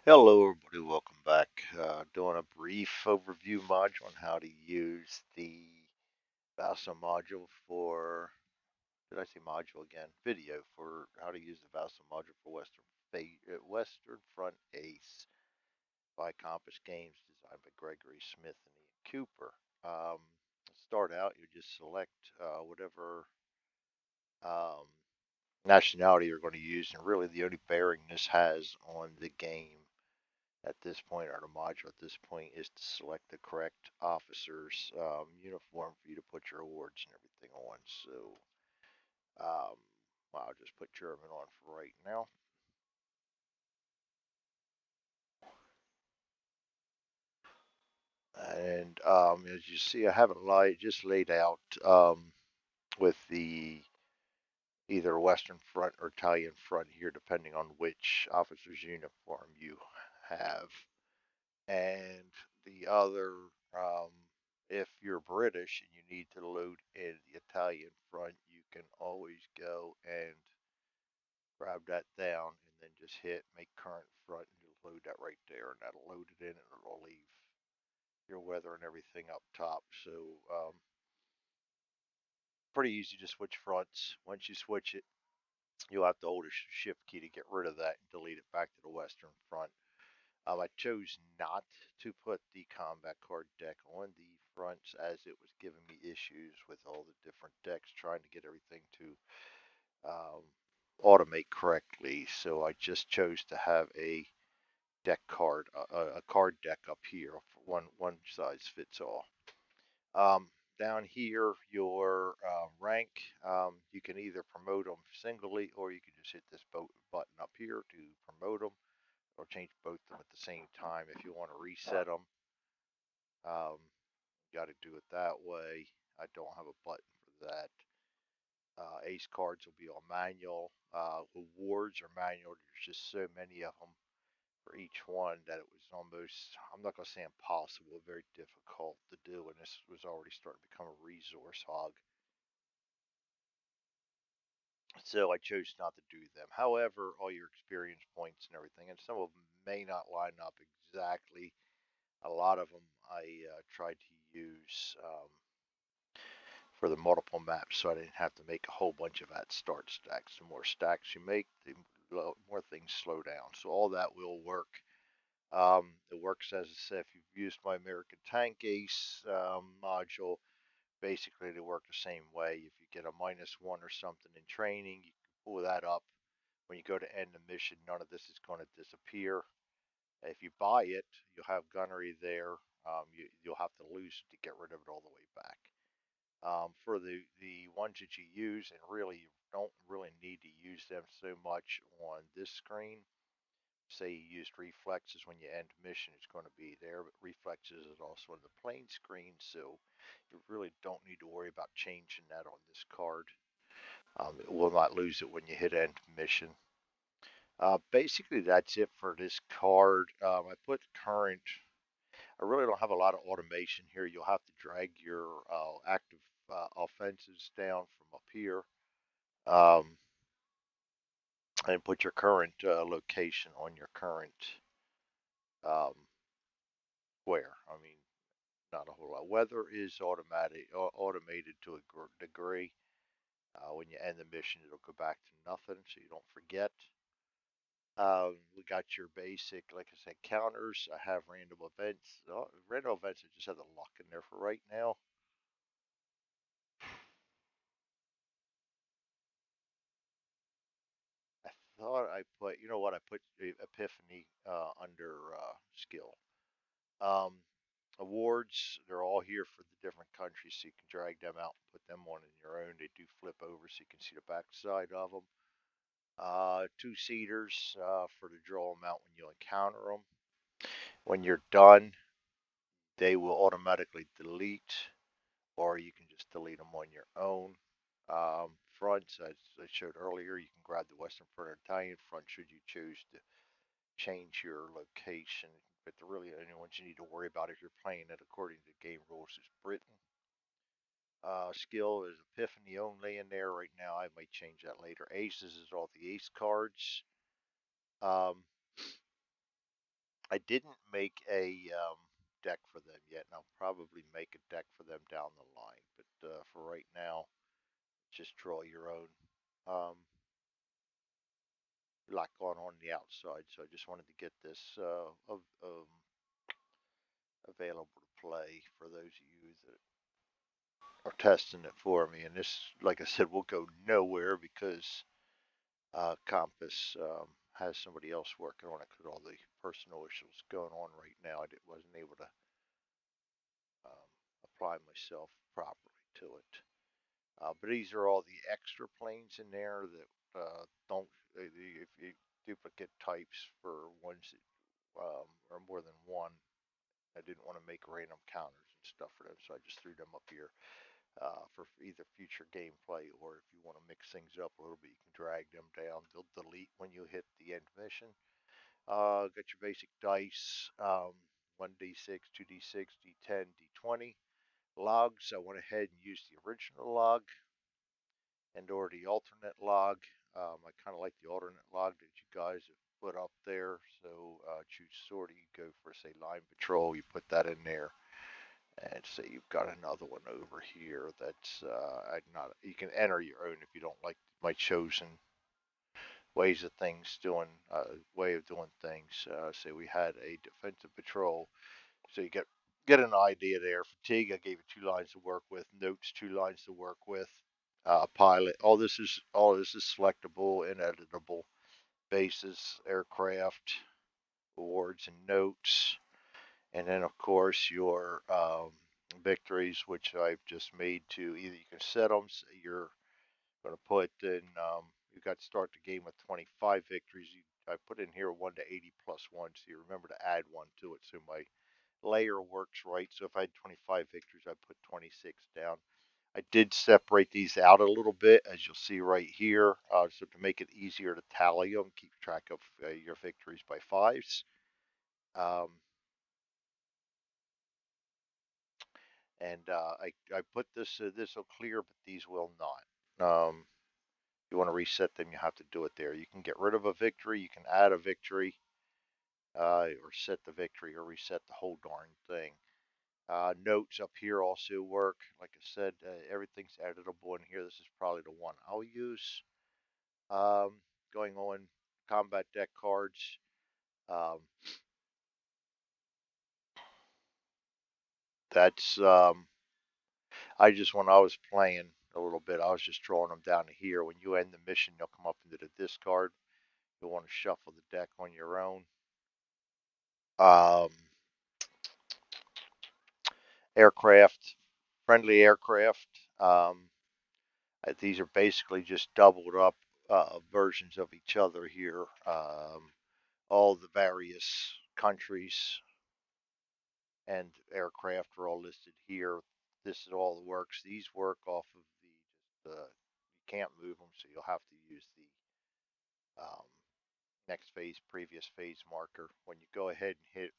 Hello, everybody. Welcome back. Doing a brief overview module on how to use the VASSAL module for, did I say module again? Video for how to use the VASSAL module for Western Front Ace by Compass Games, designed by Gregory Smith and Ian Cooper. Start out, you just select whatever um, nationality you're going to use, and really the only bearing this has on the game at this point, or the module at this point, is to select the correct officer's uniform for you to put your awards and everything on. So I'll just put German on for right now. And as you see, I have it just laid out with the either Western Front or Italian Front here, depending on which officer's uniform you have. And the other, um, if you're British and you need to load in the Italian front, you can always go and grab that down and then just hit make current front and you'll load that right there, and that'll load it in and it'll leave your weather and everything up top. So pretty easy to switch fronts. Once you switch it, you'll have to hold a shift key to get rid of that and delete it back to the Western front. I chose not to put the combat card deck on the fronts as it was giving me issues with all the different decks trying to get everything to um, automate correctly. So I just chose to have a deck card, a card deck up here. One size fits all. Um, Down here, your rank, you can either promote them singly or you can just hit this button up here to promote them or change both of them at the same time. If you want to reset them, you got to do it that way. I don't have a button for that. Ace cards will be on manual. Awards are manual. There's just so many of them for each one that it was almost, I'm not going to say impossible, very difficult to do. And this was already starting to become a resource hog. So I chose not to do them. However, all your experience points and everything, and some of them may not line up exactly. A lot of them I tried to use for the multiple maps, so I didn't have to make a whole bunch of at start stacks. The more stacks you make, the more things slow down. So all that will work. It works, as I said, if you've used my American Tank Ace module, basically they work the same way. If you get a -1 or something in training, you can pull that up. When you go to end the mission, none of this is going to disappear. If you buy it, you'll have gunnery there. You'll have to lose it to get rid of it all the way back. For the ones that you use, and really you don't really need to use them so much on this screen. Say you used reflexes when you end mission, it's going to be there, but reflexes is also on the plane screen, so you really don't need to worry about changing that on this card. It will not lose it when you hit end mission. Basically, that's it for this card. I put current. I really don't have a lot of automation here. You'll have to drag your active offenses down from up here um, and put your current location on your current um, square. I mean, not a whole lot. Weather is automated to a degree. When you end the mission, it'll go back to nothing, so you don't forget. We got your basic, like I said, counters. I have random events. Random events, I just have the luck in there for right now. I thought I put, you know what, I put Epiphany under skill. Um, Awards, they're all here for the different countries, so you can drag them out and put them on in your own. They do flip over so you can see the backside of them. Two-seaters for to draw them out when you encounter them. When you're done, they will automatically delete, or you can just delete them on your own. Fronts, as I showed earlier, you can grab the Western Front or Italian front should you choose to change your location. But the really only ones you need to worry about if you're playing it according to game rules is Britain. Skill is Epiphany only in there right now. I might change that later. Aces is all the ace cards. Um, I didn't make a deck for them yet, and I'll probably make a deck for them down the line. But for right now, just draw your own. Um, lot going on the outside, so I just wanted to get this available to play for those of you that are testing it for me. And this, like I said, will go nowhere because Compass has somebody else working on it because all the personal issues going on right now. Wasn't able to um, apply myself properly to it. But these are all the extra planes in there that don't, if you duplicate types for ones that are more than one, I didn't want to make random counters and stuff for them, so I just threw them up here for either future gameplay, or if you want to mix things up a little bit, you can drag them down. They'll delete when you hit the end mission. Got your basic dice, 1d6, 2d6, d10, d20 logs. I went ahead and used the original log and or the alternate log. I kind of like the alternate log that you guys have put up there. So choose sortie, you go for say line patrol, you put that in there, and say you've got another one over here that's not. You can enter your own if you don't like my chosen ways of things doing way of doing things. Say we had a defensive patrol, so you get an idea there. Fatigue, I gave it 2 lines to work with. Notes, 2 lines to work with. Pilot, all this is selectable and editable. Bases, aircraft, awards, and notes, and then of course your victories, which I've just made to either you can set them. So you're going to put in. You got to start the game with 25 victories. I put in here 1 to 80 plus 1, so you remember to add 1 to it. So my layer works right. So if I had 25 victories, I put 26 down. I did separate these out a little bit, as you'll see right here, so to make it easier to tally them, keep track of your victories by fives. Um, and I put this will clear, but these will not. You want to reset them, you have to do it there. You can get rid of a victory, you can add a victory, or set the victory, or reset the whole darn thing. Notes up here also work. Like I said, everything's editable in here. This is probably the one I'll use. Um, Going on combat deck cards. Um, that's I just when I was playing a little bit, I was just drawing them down to here. When you end the mission, they'll come up into the discard. You'll want to shuffle the deck on your own. Um, Aircraft, friendly aircraft. Um, these are basically just doubled up versions of each other here. All the various countries and aircraft are all listed here. This is all the works. These work off of the you can't move them, so you'll have to use the next phase, previous phase marker. When you go ahead and hit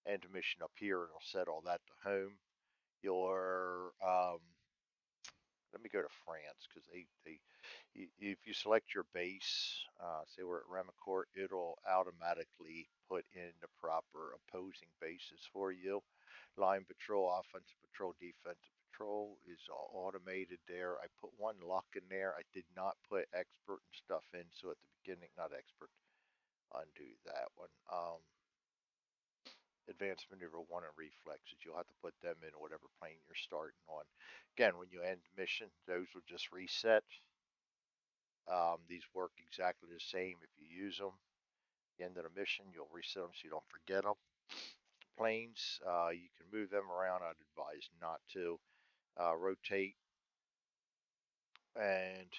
end mission up here, it'll set all that to home. Your let me go to France because they if you select your base, say we're at Remicourt, it'll automatically put in the proper opposing bases for you. Line patrol, offensive patrol, defensive patrol is all automated there. I put one luck in there. I did not put expert and stuff in, so at the beginning, not expert, undo that one. Advanced maneuver one and reflexes. You'll have to put them in whatever plane you're starting on. Again, when you end mission, those will just reset. These work exactly the same if you use them. At the end of the mission, you'll reset them so you don't forget them. Planes, you can move them around. I'd advise not to. Rotate and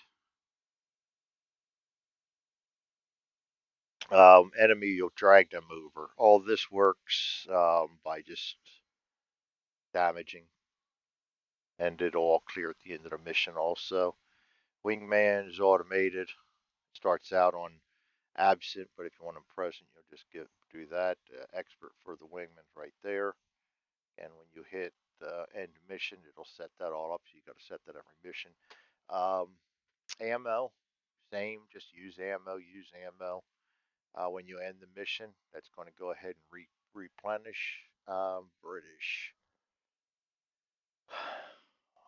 enemy, you'll drag them over. All this works by just damaging, and it'll all clear at the end of the mission also. Wingman is automated. Starts out on absent, but if you want them present, you'll just do that. Expert for the wingman's right there. And when you hit end mission, it'll set that all up. So you got to set that every mission. Um, Ammo, same. Just use ammo. Use ammo. When you end the mission, that's going to go ahead and replenish. British.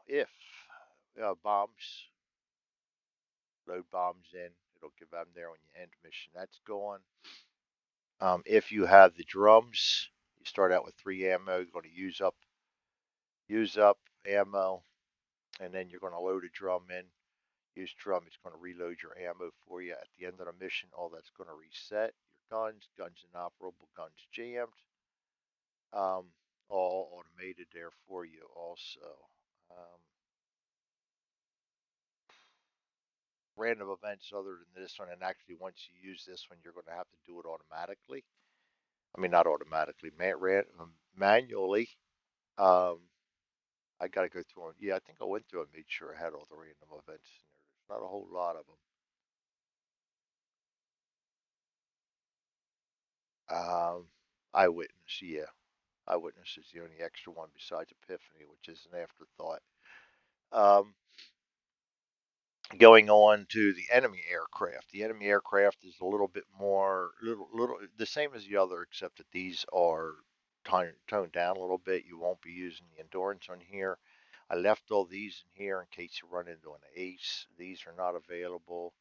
If bombs, load bombs in, it'll give them there when you end mission. That's gone. If you have the drums, you start out with 3 ammo. You're going to use up ammo, and then you're going to load a drum in. Use drum. It's going to reload your ammo for you at the end of the mission. All that's going to reset your guns inoperable, guns jammed, um, all automated there for you. Also, um, random events other than this one, and actually once you use this one, you're going to have to do it automatically. I mean, not automatically, manually. Um, I got to go through them. Yeah, I think I went through and made sure I had all the random events in there. There's not a whole lot of them. Eyewitness, yeah. Eyewitness is the only extra one besides Epiphany, which is an afterthought. Um, Going on to the enemy aircraft. The enemy aircraft is a little bit more, little the same as the other, except that these are toned down a little bit. You won't be using the endurance on here. I left all these in here in case you run into an ace. These are not available.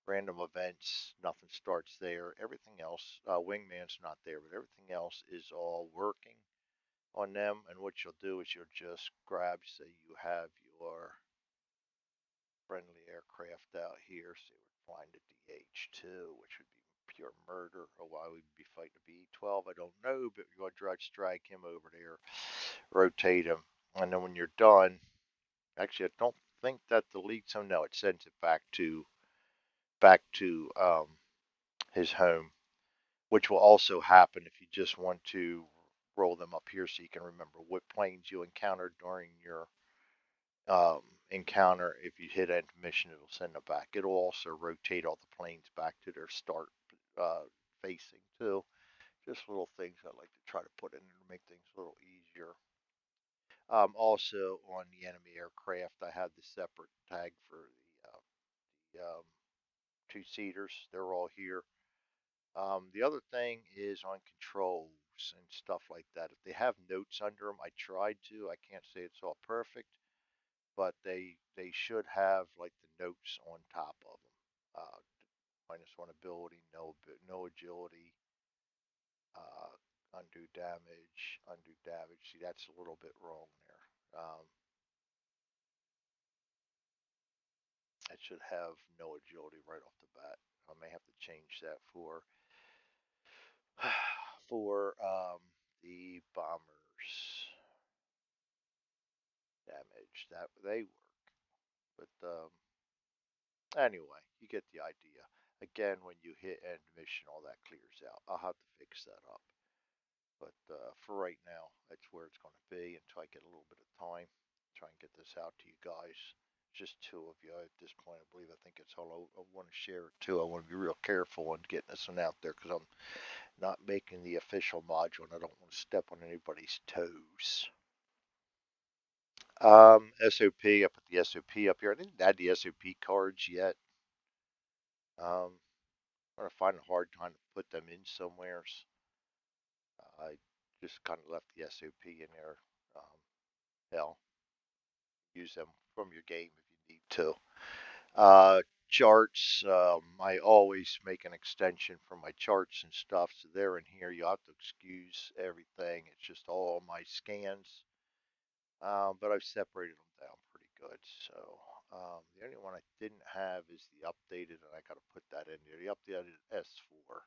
Random events, nothing starts there. Everything else, wingman's not there, but everything else is all working on them. And what you'll do is you'll just grab, say you have your friendly aircraft out here. Say we're flying the DH-2, which would be pure murder. Or why we'd be fighting a B-12, I don't know, but we're going to try to strike him over there, rotate him, and then when you're done, actually, I don't think that deletes him. No, it sends it back to his home, which will also happen if you just want to roll them up here so you can remember what planes you encountered during your um, encounter. If you hit end mission, it'll send them back. It'll also rotate all the planes back to their start facing too. Just little things I like to try to put in there to make things a little easier. Also on the enemy aircraft, I have the separate tag for the two-seaters. They're all here. The other thing is on controls and stuff like that. If they have notes under them, I tried to. I can't say it's all perfect, but they should have like the notes on top of them. -1 ability, no agility, uh, undo damage. See, that's a little bit wrong there. It should have no agility right off the bat. I may have to change that for for the bombers damage. That they work, but anyway, you get the idea. Again, when you hit end mission, all that clears out. I'll have to fix that up. But for right now, that's where it's going to be until I get a little bit of time. Try and get this out to you guys. Just two of you at this point, I believe. I think it's all I want to share it too. I want to be real careful on getting this one out there because I'm not making the official module and I don't want to step on anybody's toes. SOP, I put the SOP up here. I didn't add the SOP cards yet. I'm going to find a hard time to put them in somewheres. I just kind of left the SOP in there. Hell, use them from your game if you need to. Charts, I always make an extension for my charts and stuff, so they're in here. You have to excuse everything. It's just all my scans, but I've separated them down pretty good. So the only one I didn't have is the updated, and I got to put that in there. The updated S4,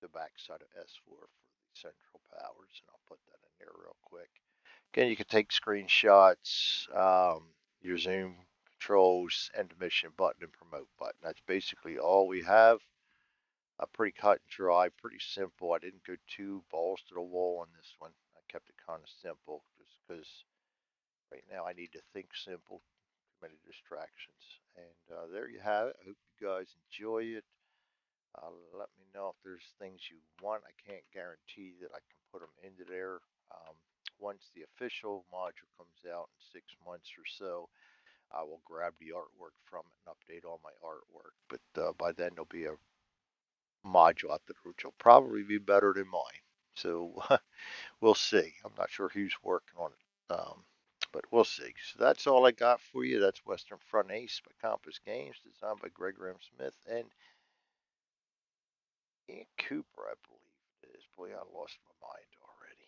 the backside of S4 for the central powers, and I'll put that in there real quick. Again, you can take screenshots, your zoom controls, end mission button, and promote button. That's basically all we have. Pretty cut and dry, pretty simple. I didn't go too balls to the wall on this one. I kept it kind of simple just because right now I need to think simple. Too many distractions. And there you have it. I hope you guys enjoy it. Let me know if there's things you want. I can't guarantee that I can put them into there. Um, Once the official module comes out in 6 months or so, I will grab the artwork from it and update all my artwork. But by then there'll be a module out there, which will probably be better than mine. So we'll see. I'm not sure who's working on it, but we'll see. So that's all I got for you. That's Western Front Ace by Compass Games, designed by Greg Graham Smith and Ian Cooper, I believe it is. Boy, I lost my mind already.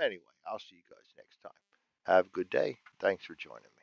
Anyway, I'll see you guys next time. Have a good day. Thanks for joining me.